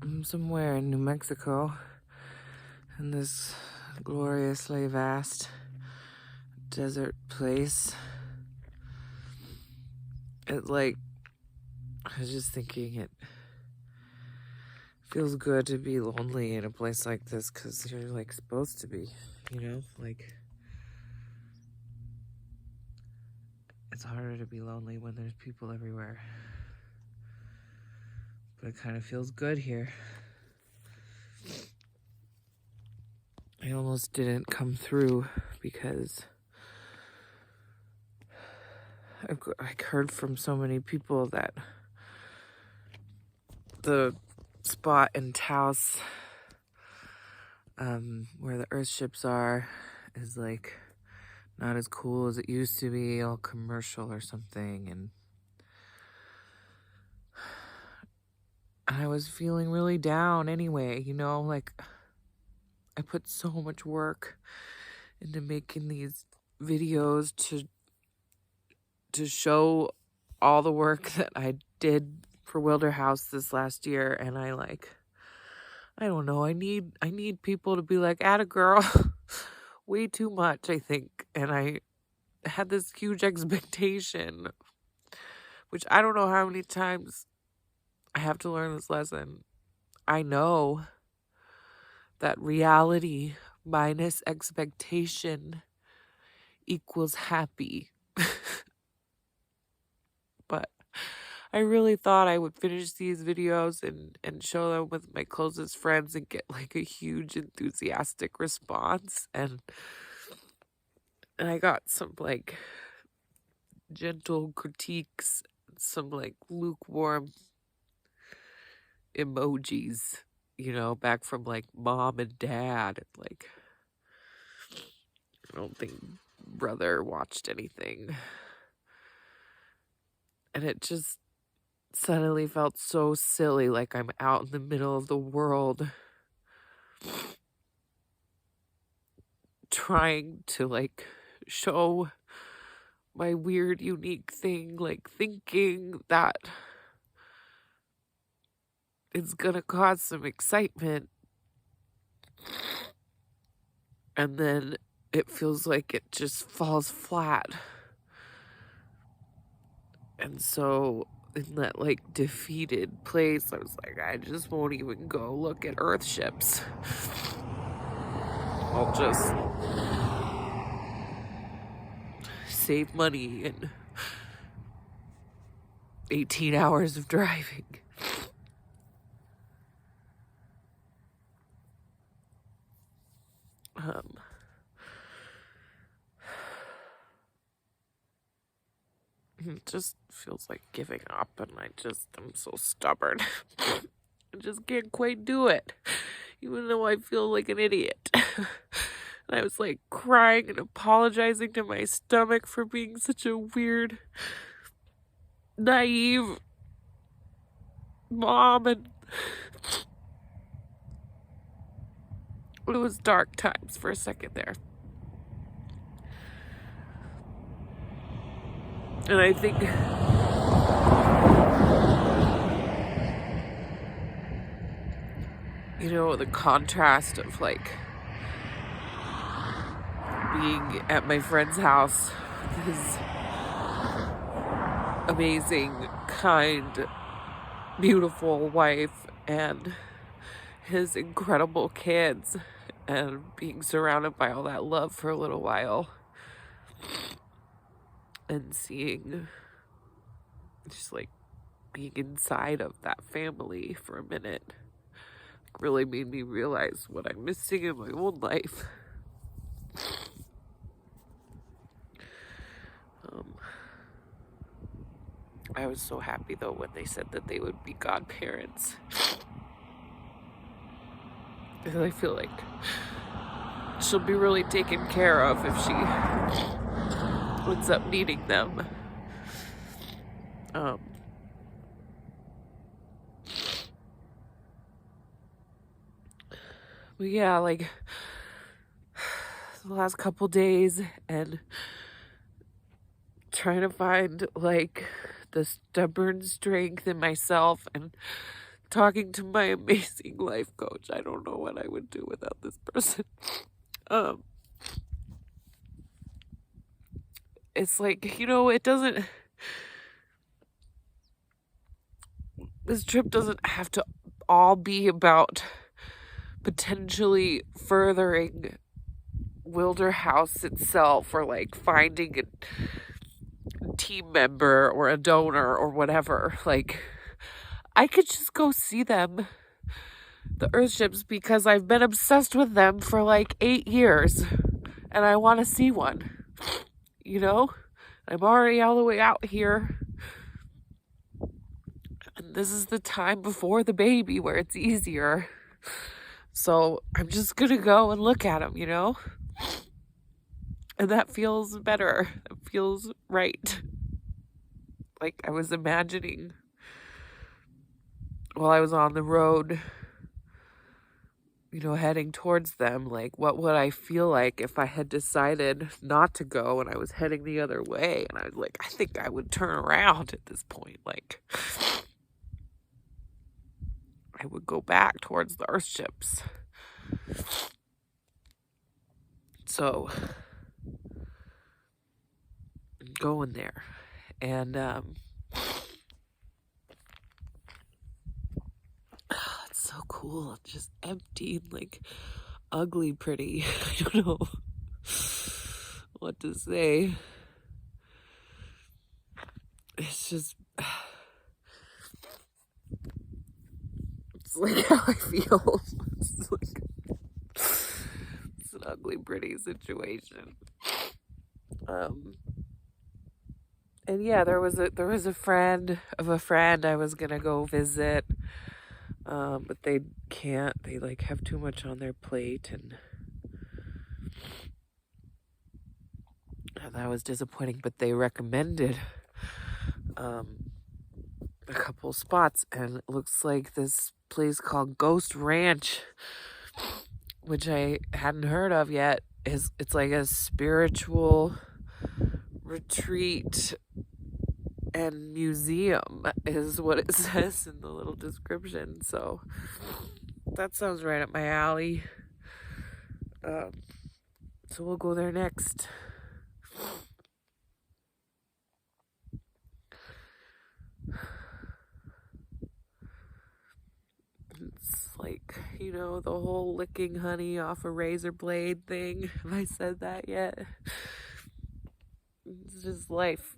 I'm somewhere in New Mexico in this gloriously vast desert place. I was just thinking it feels good to be lonely in a place like this because you're supposed to be, it's harder to be lonely when there's people everywhere. But it kind of feels good here. I almost didn't come through because I've heard from so many people that the spot in Taos, where the Earthships are, is not as cool as it used to be, all commercial or something, and I was feeling really down anyway, I put so much work into making these videos to show all the work that I did for Wilder House this last year, and I don't know, I need people to be like, atta girl, way too much, I think, and I had this huge expectation, which I don't know how many times I have to learn this lesson. I know that reality minus expectation equals happy. But I really thought I would finish these videos and show them with my closest friends and get a huge enthusiastic response. And I got some gentle critiques, some lukewarm emojis, back from mom and dad. And I don't think brother watched anything. And it just suddenly felt so silly, like I'm out in the middle of the world trying to show my weird, unique thing, thinking that it's gonna cause some excitement. And then it feels like it just falls flat. And so in that defeated place, I was like, I just won't even go look at Earthships. I'll just save money and 18 hours of driving. It just feels like giving up, and I'm so stubborn. I just can't quite do it, even though I feel like an idiot. And I was crying and apologizing to my stomach for being such a weird, naive mom, and it was dark times for a second there. And I think the contrast of being at my friend's house with his amazing, kind, beautiful wife and his incredible kids, and being surrounded by all that love for a little while, and seeing just being inside of that family for a minute really made me realize what I'm missing in my own life. I was so happy though when they said that they would be godparents. And I feel like she'll be really taken care of if she ends up needing them. But yeah, the last couple days, and trying to find the stubborn strength in myself and talking to my amazing life coach. I don't know what I would do without this person. It's like, it doesn't, this trip doesn't have to all be about potentially furthering Wilder House itself, or like finding a team member or a donor or whatever. Like, I could just go see them, the Earthships, because I've been obsessed with them for like 8 years and I want to see one. I'm already all the way out here, and this is the time before the baby where it's easier. So I'm just gonna go and look at them, and that feels better. It feels right. Like I was imagining while I was on the road, heading towards them, like what would I feel like if I had decided not to go and I was heading the other way, and I was like, I think I would turn around at this point. Like, I would go back towards the Earthships. So I'm going there, and it's so cool. It's just empty, like ugly pretty. I don't know what to say. It's just, it's like how I feel. It's an ugly pretty situation. And yeah, there was a friend of a friend I was gonna go visit, but they can't. They like have too much on their plate, and that was disappointing. But they recommended a couple spots, and it looks like this place called Ghost Ranch, which I hadn't heard of yet. It's like a spiritual retreat and museum is what it says in the little description. So that sounds right up my alley. So we'll go there next. It's like, the whole licking honey off a razor blade thing. Have I said that yet? It's just life,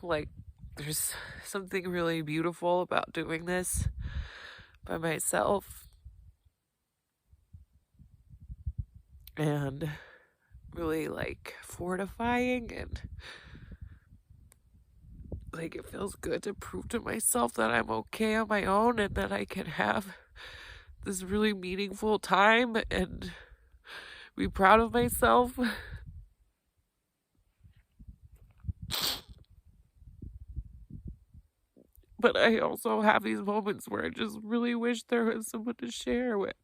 like there's something really beautiful about doing this by myself, and really like fortifying, and like it feels good to prove to myself that I'm okay on my own, and that I can have this really meaningful time and be proud of myself. But I also have these moments where I just really wish there was someone to share with.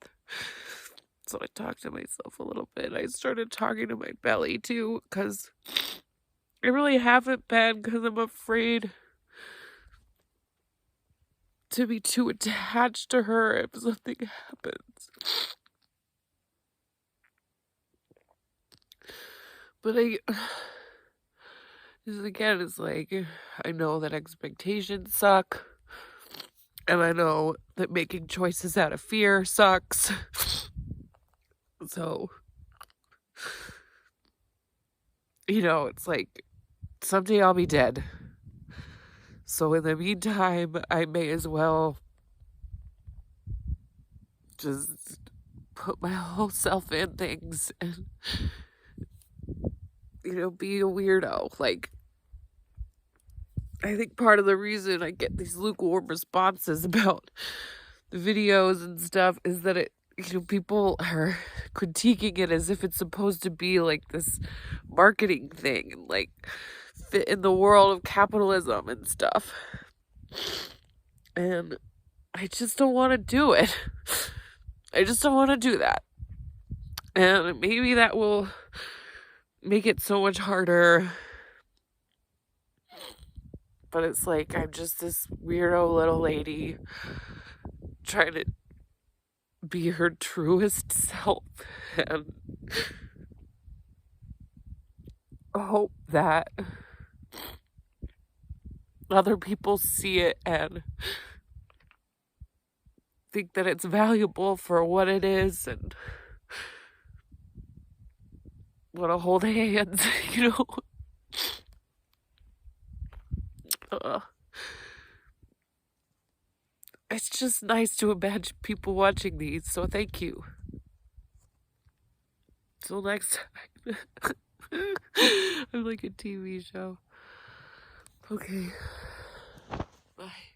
So I talked to myself a little bit. I started talking to my belly too, because I really haven't been, because I'm afraid to be too attached to her if something happens. But it's like, I know that expectations suck, and I know that making choices out of fear sucks. So, it's like, someday I'll be dead. So in the meantime, I may as well just put my whole self in things and, be a weirdo. Like, I think part of the reason I get these lukewarm responses about the videos and stuff is that it, people are critiquing it as if it's supposed to be like this marketing thing and like fit in the world of capitalism and stuff. And I just don't want to do it. I just don't want to do that. And maybe that will make it so much harder. But it's like, I'm just this weirdo little lady trying to be her truest self and hope that other people see it and think that it's valuable for what it is and want to hold hands, you know? It's just nice to imagine people watching these, so thank you. Till next time. I'm like a TV show. Okay. Bye.